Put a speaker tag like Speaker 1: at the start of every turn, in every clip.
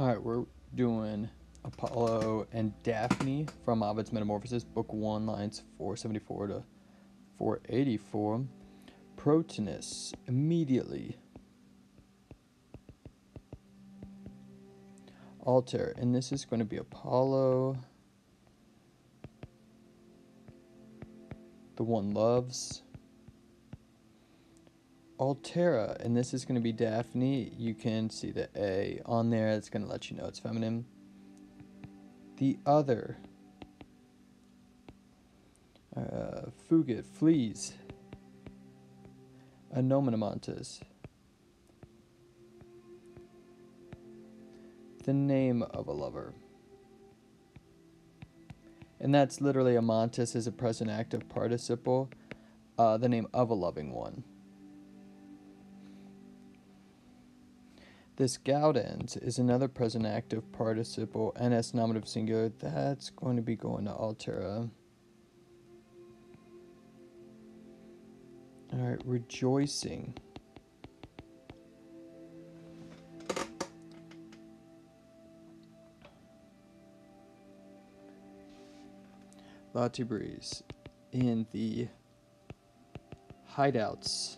Speaker 1: Alright, we're doing Apollo and Daphne from Ovid's Metamorphosis, Book 1, lines 474 to 484. Protonus, immediately. Alter, and this is going to be Apollo. The one loves. Altera, and this is going to be Daphne. You can see the A on there. It's going to let you know it's feminine. The other. Fugit, flees. Anomanamantas. The name of a lover. And that's literally amantis is a present active participle. The name of a loving one. This gaudens is another present active participle, NS nominative singular. That's going to be going to altera. Alright, rejoicing. Latibreeze in the hideouts,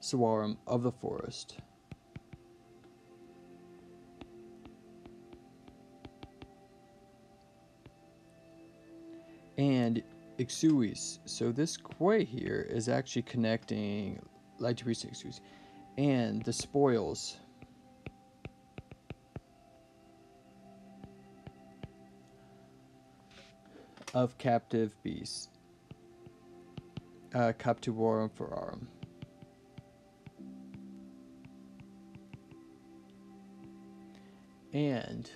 Speaker 1: Sawarum of the forest. And Ixuis. So this quay here is actually connecting Latibreeze to Ixuis. And the spoils. Of captive beasts. Captivorum ferarum. And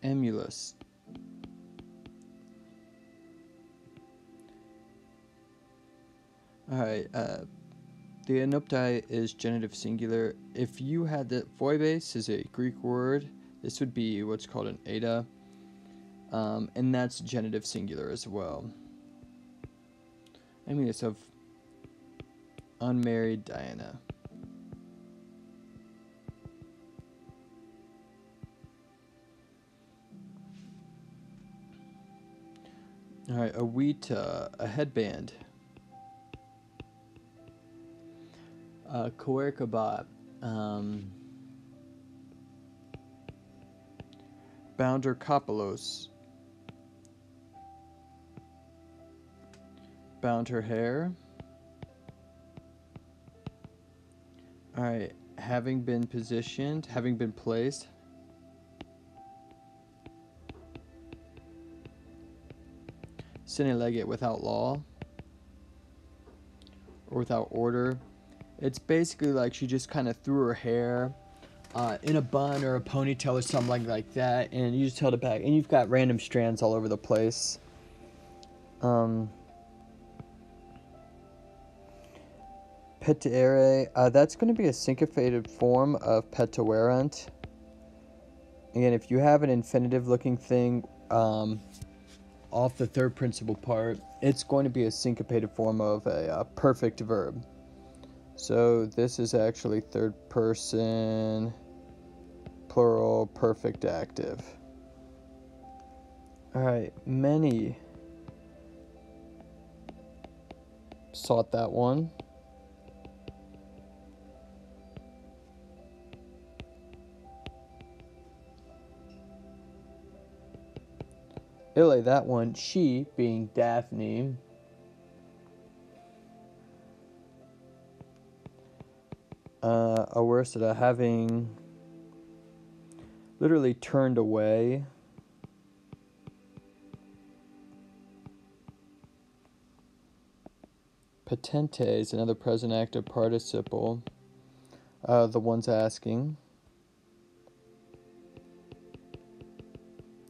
Speaker 1: emulus. Alright, the anoptai is genitive singular. If you had the phoebes is a Greek word, this would be what's called an eta, and that's genitive singular as well. Emulus of unmarried Diana. Alright, a wheata, a headband. Coercabat, Bounder Copulos, bound her hair. Alright, having been positioned, having been placed. Sine legate, without law or without order. It's basically like she just kind of threw her hair in a bun or a ponytail or something like that, and you just held it back, and you've got random strands all over the place. Petiere, that's going to be a syncopated form of petiverant. Again, if you have an infinitive looking thing off the third principal part, it's going to be a syncopated form of a perfect verb. So this is actually third person, plural, perfect active. Alright, many sought that one. Ille, that one, she being Daphne. Awersida, having literally turned away. Patente is another present active participle. The one's asking.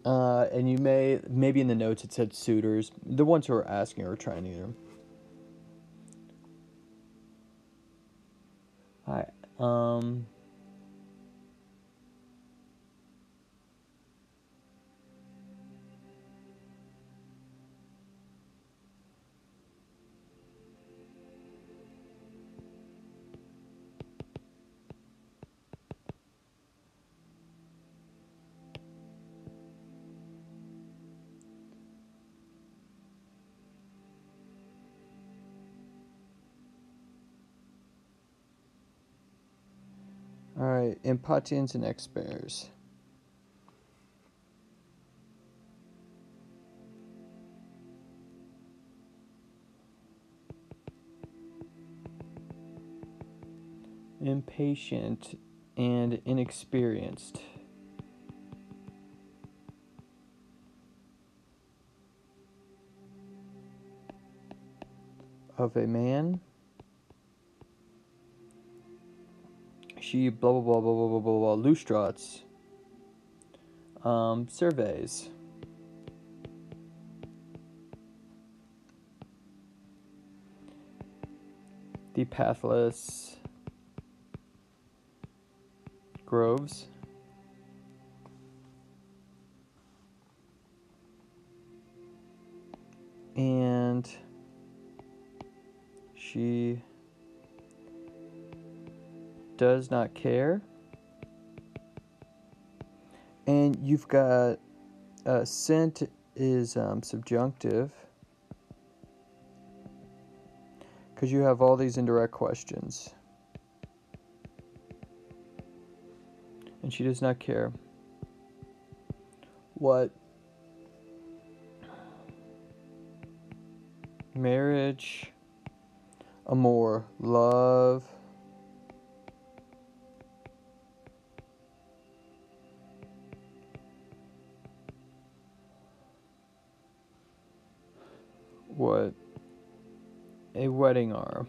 Speaker 1: And you maybe in the notes it said suitors. The ones who are asking are trying either. Hi. Alright, impatiens and experts. Impatient and inexperienced. Of a man. She blah blah blah blah blah blah blah blah lustrats. Surveys. The pathless groves. And she does not care. And you've got scent is subjunctive, because you have all these indirect questions. And she does not care what marriage, amour, love, what a wedding are.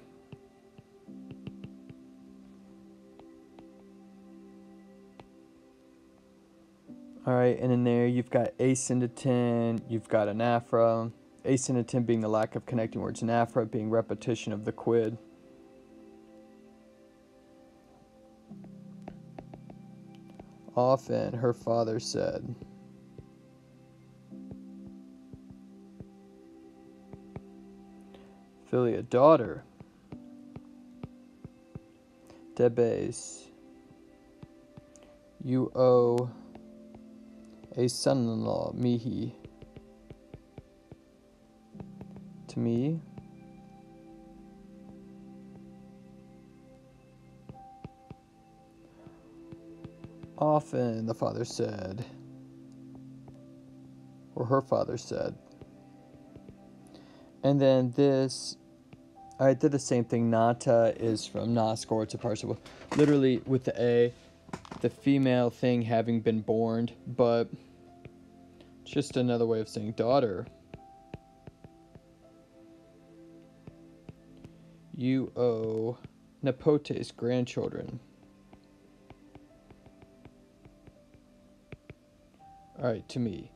Speaker 1: Alright, and in there you've got asyndeton, you've got anaphora. Asyndeton being the lack of connecting words, anaphora being repetition of the quid. Often, her father said. Philia, daughter. Debes. You owe a son-in-law, mihi. To me. Often, the father said, or her father said. And then this, I did the same thing. Nata is from Naskor, it's a participle. Literally with the A, the female thing having been born, but it's just another way of saying daughter. You owe nepotes, grandchildren. Alright, to me.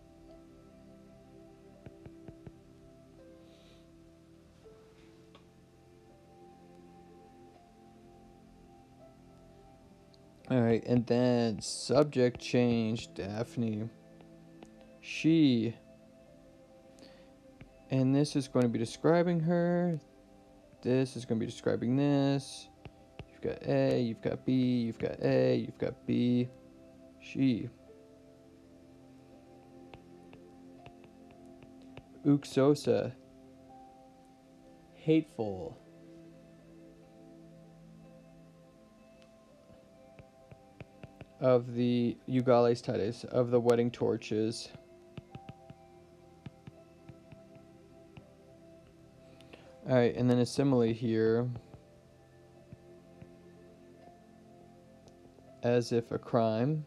Speaker 1: Alright, and then subject change, Daphne. She. And this is going to be describing her. This is going to be describing this. You've got A, you've got B, you've got A, you've got B. She. Uxosa. Hateful. Of the Eugales Tides, of the wedding torches. Alright, and then a simile here. As if a crime.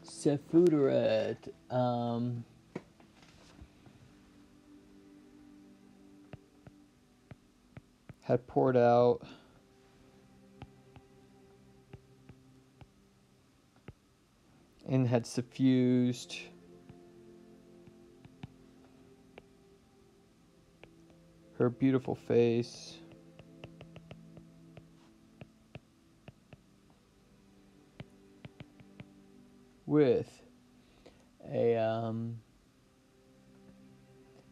Speaker 1: Sephuderet. Had poured out. And had suffused. Her beautiful face. With a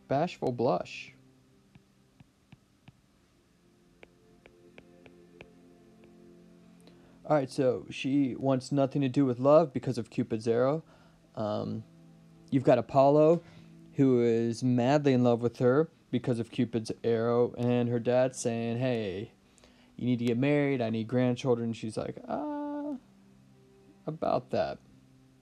Speaker 1: bashful blush. Alright, so she wants nothing to do with love because of Cupid's arrow. You've got Apollo, who is madly in love with her because of Cupid's arrow, and her dad saying, hey, you need to get married, I need grandchildren. She's like, about that.